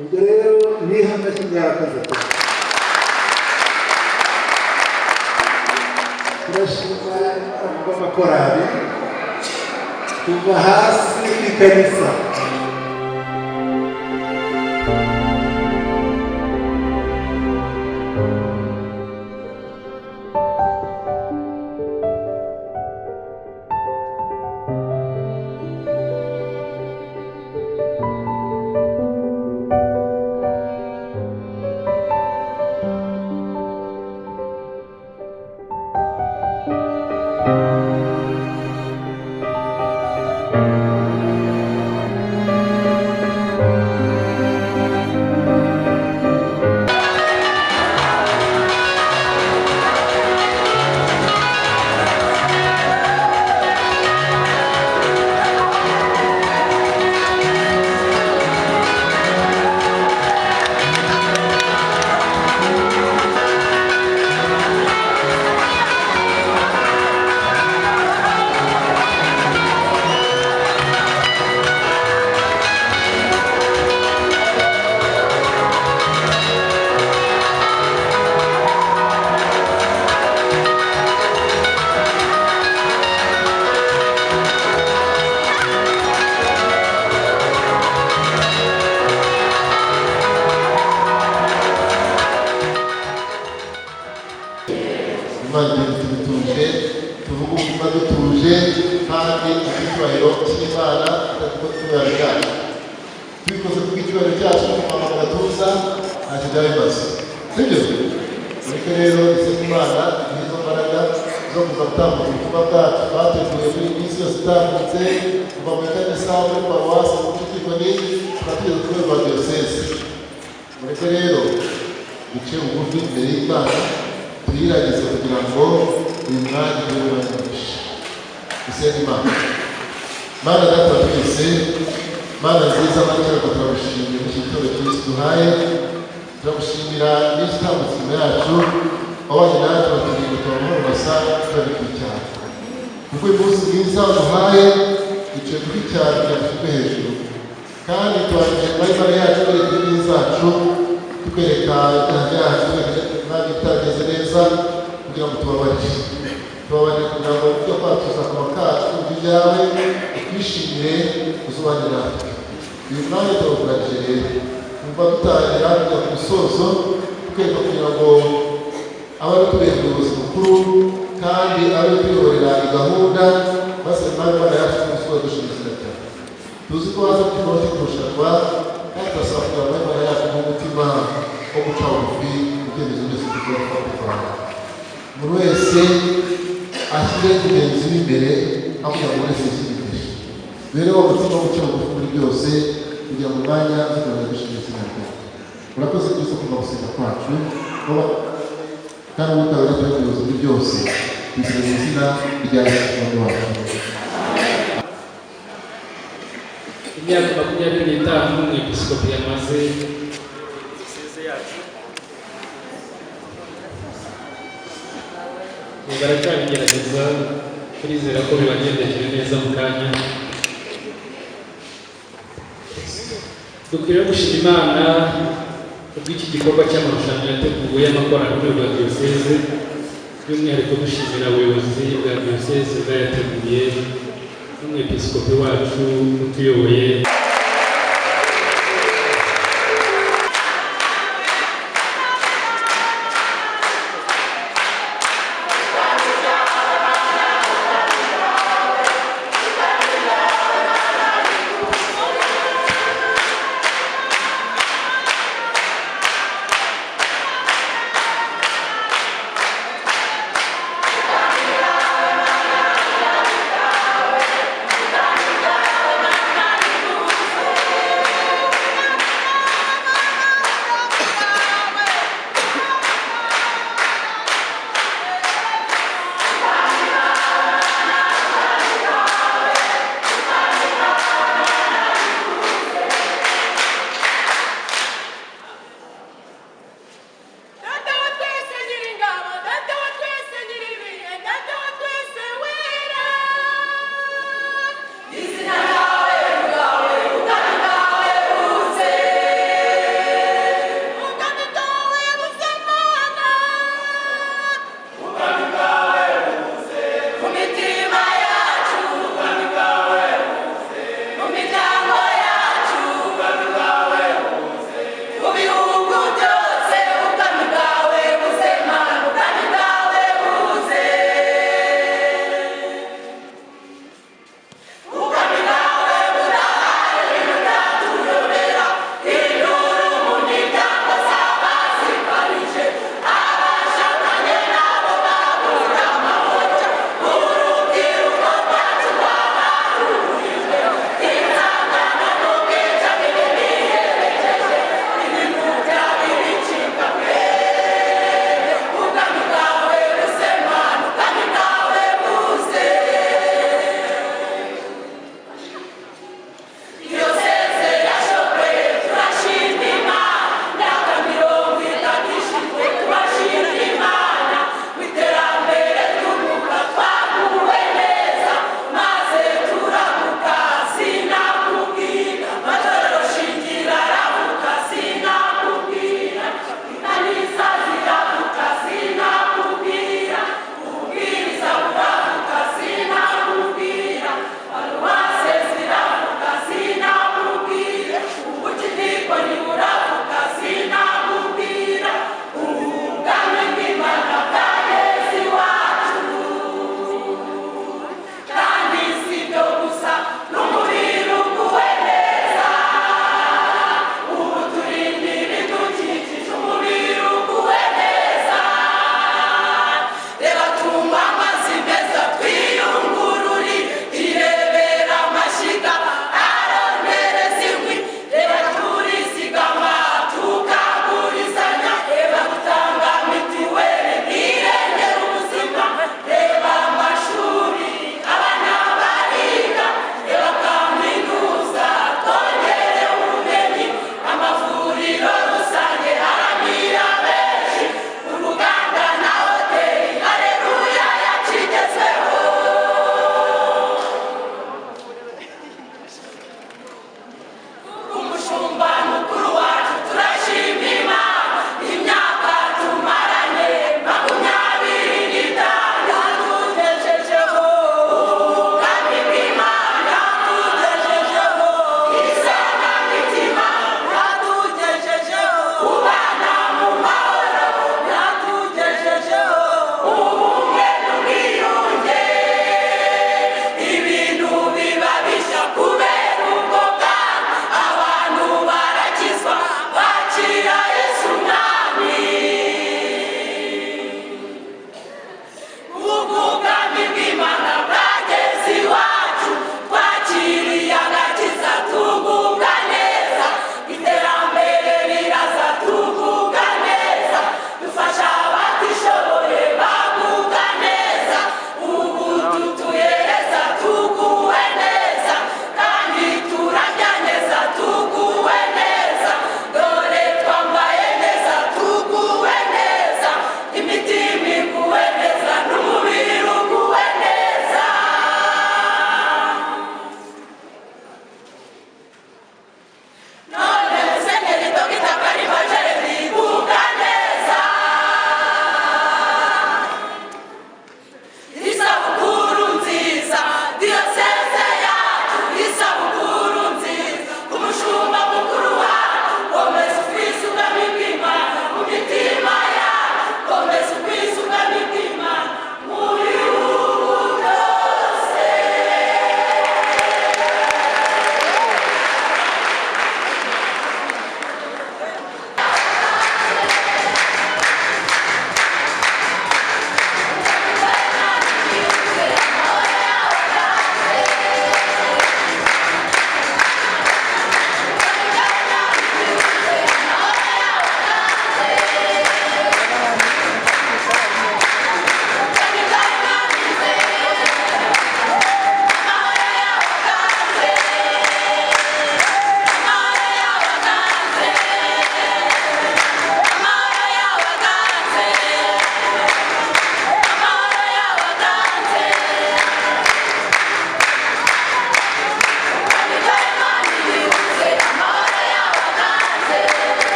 ubwo rero n'ihame ry'akazi turashima amakorali kuva hasi ikanisa dutuje kandi icyubahiro cy'Imana tubikoze kubw'icyubahiro cyacu mu gatuza ntacyo byaba bimaze sibyo ariko rero isaba Imana nizo mbaraga zo kuza gutambutsa ubutumwa bwacu bateguye muri iyi minsi yose itambutse kuva mu ikanisa muri paruwasi mu Cyikoni tukageza ku rwego rwa diyoseze mureke rero duce bugufi imbere y'Imana tuyiragize kugira ngo uyu mwanya ube wanyamisha dusenge Imana. Mana data twese, Mana nziza makera turagushimira mu gitondo cy'isi duhaye, turagushimira n'itambutse inyuma yacu abanye natwe baturinda tubamura basa turabikurikirana kuko uyu munsi mwiza duhaye duciye kuri cyane byashyizwe hejuru kandi tubashije imana yacu twereka indimi zacu tukwereka ibyaha byacu kandi bitageze neza kugira ngo tubabarire kugira ngo ibyo kwatuza akamaro kacu ibyawe twishimire uzubane natwe uyu mwanya turawukuragije rero numva dutangira kujya ku musozo tweka kugira ngo abe ari tureba ubuyobozi bukuru kandi abe tuyoborera gahunda maze Imana yacu tumusoza dushimira cyane tuzi ko haza kuba cyo kurushanwa kandi turasaba kugira ngo Imana yacu n'umutima wo guca bugufi ibyemezo byose tugomba gufata umuntu wese ashyire ingenzi imbere avuga ngo wese yishyire imbere rero uwo mutima wo guca bugufi muri byose kugira ngo umwanya tugabe dushimira izina ryawe urakoze byose kuva gusenga kwacu kandi ubutabera bw'ubuyobozi muri byose bizira mu izina rya Yesu wacu. Imyaka 25 umwepiskopi yamaze diyoseze yacu baracyabigerageza turizera ko bibagendekeye neza mu kanya dukwiriye gushima Imana kubw'iki gikorwa cy'amarushanwa yateguwe y'amakorali muri rwa diyoseze by'umwihariko dushimira ubuyobozi bwa diyoseze bwayateguye n'umwepiskopi wacu utuyoboye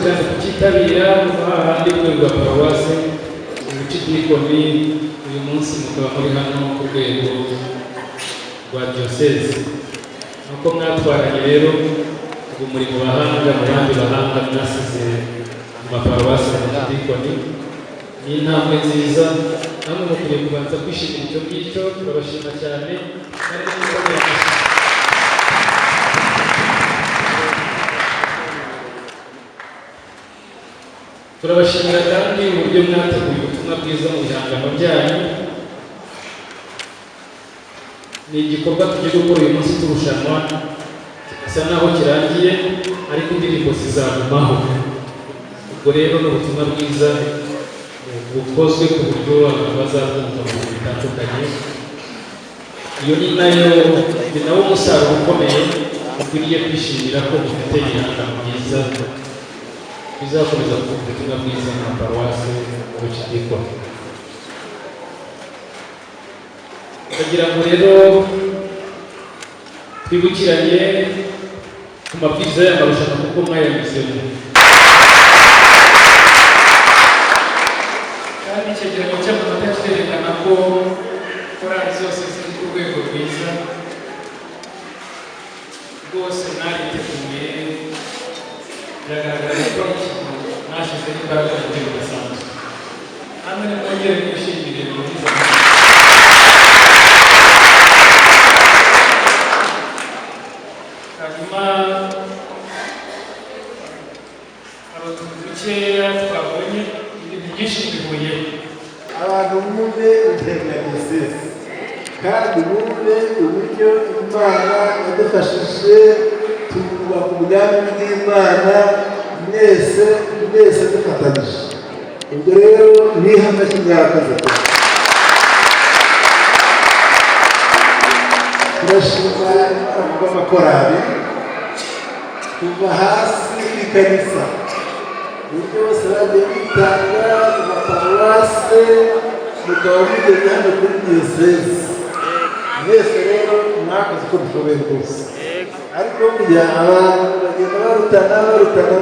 kandi kukitabira ahandi rwego rwa paruwasi ubucidikoni uyu munsi mukaba muri hano ku rwego rwa diyoseze. Nuko mwatwaranye rero ubu muri mu bahanga mu bandi bahanga mwasize mu maparuwasi mu bucidikoni, ni intambwe nziza, namwe mukwiye kubanza kwishimira icyo ngicyo. Turabashima cyane kandi turabashimira kandi uburyo mwateguye ubutumwa bwiza mu bihangano byanyu. Ni igikorwa tugiye gukora uyu munsi turushanwa, gisa naho kirangiye ariko indirimbo zizagumaho. Ubwo rero ni ubutumwa bwiza bukozwe ku buryo abantu bazabwumva mu bintu bitandukanye. Iyo ni nawo umusaruro ukomeye ukwiriye kwishimira ko mufite ibihangano byiza bizakomeza kuba ubutumwa bwiza na paruwasi ubucidikoni. Ndagira ngo rero twibukiranye ku mabwiriza y'amarushanwa kuko mwayanyuzemo, kandi icyegeranyo cy'amanota kirerekana ko korali zose ziri ku rwego rwiza rwose. Mwariteguye, biragaragara ko ikintu mwashyizeho imbaraga mu buryo budasanzwe. Namwe nimwongere mwishimire mwiza. Hanyuma abatuntu dukeya twabonye ibintu byinshi bihuyeho. Abantu mwumve intego ya diyoseze kandi mwumve uburyo Imana yadufashije tukubaka ubwami bw'Imana mwese dufatanyije. Ubwo rero n'ihame ry'imyakazi turashima amakorali kuva hasi ikanisa uburyo bose bagiye bitanga mu maparuwase, mukaba mugeze hano kuri diyoseze. Mwese rero mwakoze uko mushoboye rwose, ariko burya abantu bagenda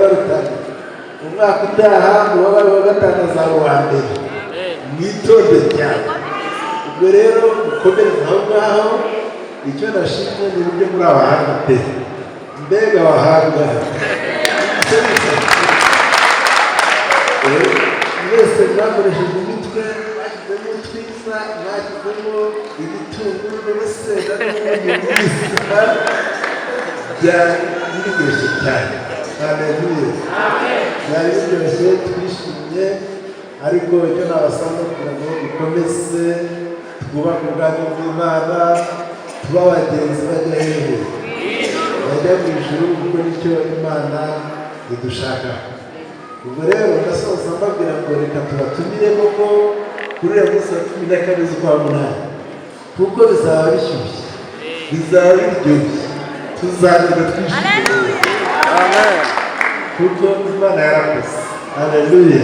barutana. Umwaka utaha muba wa gatanu azaba uwa mbere, mwitonde cyane. Ubwo rero mukomereze aho ngaho. Icyo nashimye ni uburyo muri abahanga pe, mbega abahanga mwese mwakoresheje imitwe, mwashyizemo utwiza, mwashyizemo ibitunguru n'urusenda n'ibisa, byari biryoshye cyane. Haleluya, byari biryoshye, twishimye. Ariko icyo nabasaba kugira ngo dukomeze twubake ubwami bw'Imana, tuba abagenzi bajya hehe, bajya mu ijuru, kuko nicyo Imana idushaka. Ubwo rero ndasoza mbabwira ngo reka tubatumire koko kuri uriya munsi wa 14 z'ukwa munani, kuko bizaba bishyushye, bizaba biryoshye, tuzagenda twishimye. Amen. Kuko Imana yarakoze. Haleluya.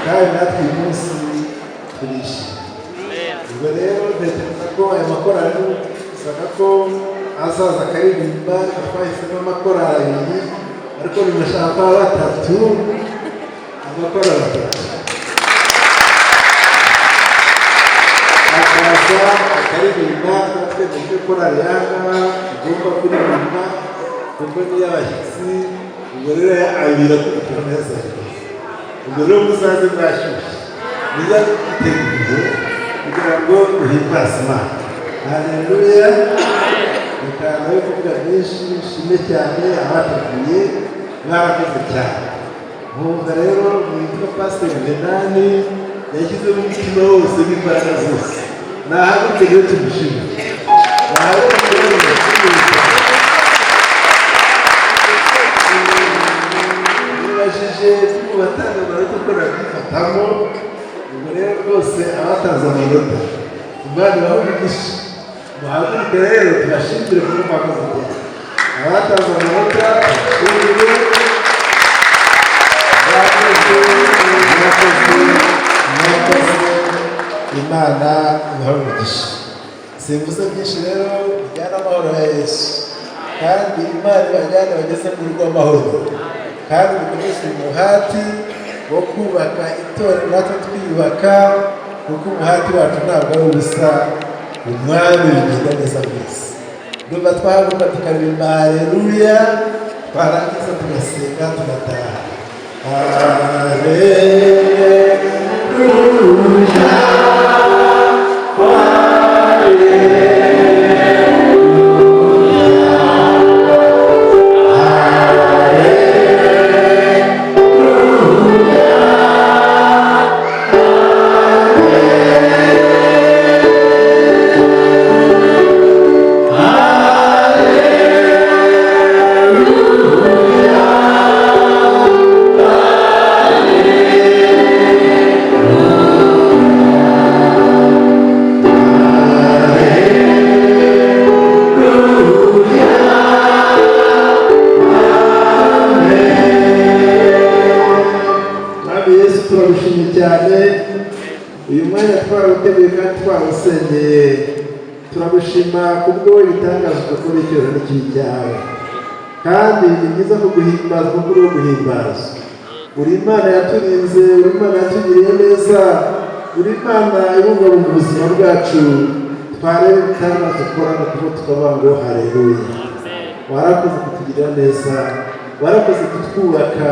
Kandi natwe uyu munsi turishimye. Ubwo rero ntekereza ko aya makorali usanga ko azaza akaririmba, twahisemo amakorali abiri, ariko nimashaka kuba batatu, amakorali atatu. Akaza akaririmba, natwe dufite korali y'ahangaha igomba kuririmba, kuko niyo abashyitsi. Ubwo rero abiri akubita neza. Ubwo rero muzaze mwashyushye, muzaze mwiteguye kugira ngo duhimbaze Imana. Haleluya. Reka nawe kuvuga byinshi, nshime cyane abateguye, mwarakoze cyane. Mwumva rero mwitwa Pasiteri Venani yashyizemo umutima wose n'imbaraga zose. Nahaguruke rero tumushime. Nahaguruke rero tumushime cyane. Nibajije batanga amanota uko nabyifatamo. Ubwo rero rwose abatanze amanota, Imana ibahe. Muhaguruke rero tubashimire kuko mwakoze cyane. Abatanze amanota bashimire. Mwakoze. Imana ibahe umugisha. Simvuze byinshi rero, bijyana amahoro ya Yesu. Kandi Imana ibajyane bageze mu rugo amahoro. Kandi dukomeze umuhati wo kubaka itorero natwe twiyubaka, kuko umuhati wacu ntabwo ari ubusa. Umwami bigenda neza mwese. Ndumva twahaguruka tukaririmba haleluya, twarangiza tugasenga tugataha. Haleluya. Turagushima kubwo ibitangaza ukora icyoro n'ikibi cyawe, kandi ni byiza ko guhimbaza kuko uri guhimbaza. Uri Imana yaturinze, uri Imana yatugiriye neza, uri Imana ibungabunga ubuzima bwacu. Twareba ibitangaza ukora no kuko tukavuga ngo haleluya. Warakoze kutugirira neza, warakoze kutwubaka,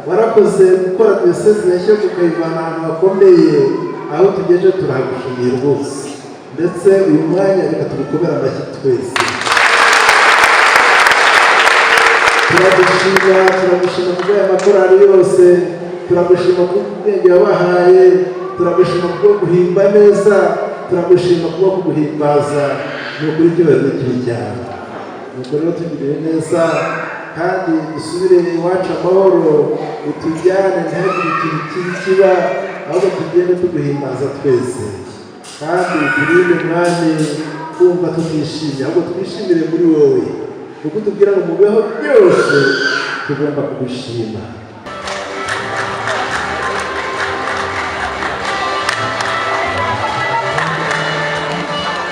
warakoze gukora diyosezi ya Shyogwe ukayivana ahantu hakomeye, aho tugejeje turagushimiye rwose. Ndetse uyu mwanya reka tugukomere amashyi twese. Turagushima kubwo aya makorali yose, turagushima kubwo ubwenge wabahaye, turagushima kubwo guhimba neza, turagushima kubwo kuguhimbaza. Ni ukuri icyubahiro n'ikibi cyawe. Nuko rero tugirire neza, kandi dusubire iwacu amahoro, utujyane ntihagire ikintu kibi kiba, ahubwo tugende tuguhimbaza twese. Kandi turinde mwami kumva tutishimye, ahubwo twishimire muri wowe, kuko tubwira ngo mubeho byose tugomba kugushima.